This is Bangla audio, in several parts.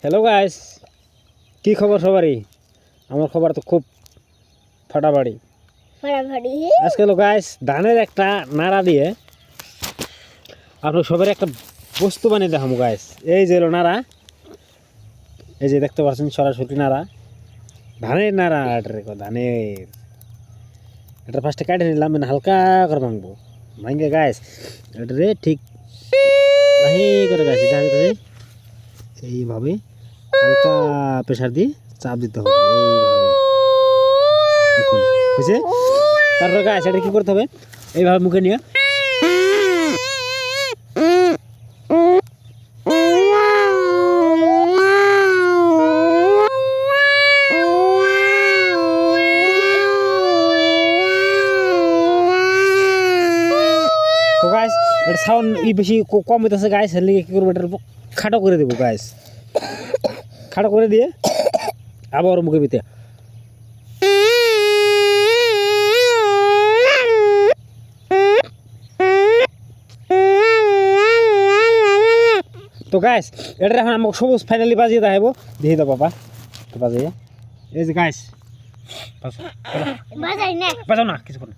হ্যালো গাইস, কি খবর সবারই? আমার খবর তো খুব ফাটাফাটি। আজকে হলো গাইস ধানের একটা নাড়া দিয়ে আপনার সবার একটা বস্তু বানিয়ে দেখাবো গাইস। এই যে হলো নাড়া, এই যে দেখতে পাচ্ছেন সরাসরি নাড়া, ধানের নাড়া। ধানের এটা ফার্স্টে কাটে নিলাম, মানে হালকা করে ভাঙবো। ভাঙে গাইস এটারে ঠিক করে গাইস এইভাবে হালকা প্রেসার দিয়ে চাপ দিতে হবে এইভাবে। দেখুন বুঝছে? তারপরে গাছ এটা কী করতে হবে, এইভাবে মুখে নিয়ে তো গাছ এটা সাউন্ড বেশি কম হইতেছে গাছ, এর লিগে কী করবো, এটা খাটো করে দেবো গাছ। খাটো করে দিয়ে আবার মুখে ভিতরে তো গাইস এটা এখন আমাকে সবুজ ফাইনালি বাজিয়ে দেখাবো। দেখি তো বাবা তো বাজিয়ে এই যে গাইস বাজাও না কিছু করুন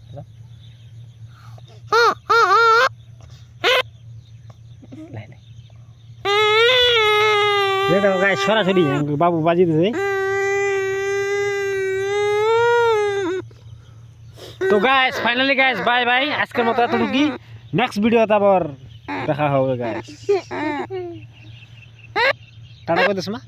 গাইস সরাসরি বাবু বাজিয়ে দিছে। তো guys finally guys bye bye, আজকের মতো এতটুকুই। নেক্সট ভিডিওতে আবার দেখা হবে গাইস। টাটা করে দিস মা।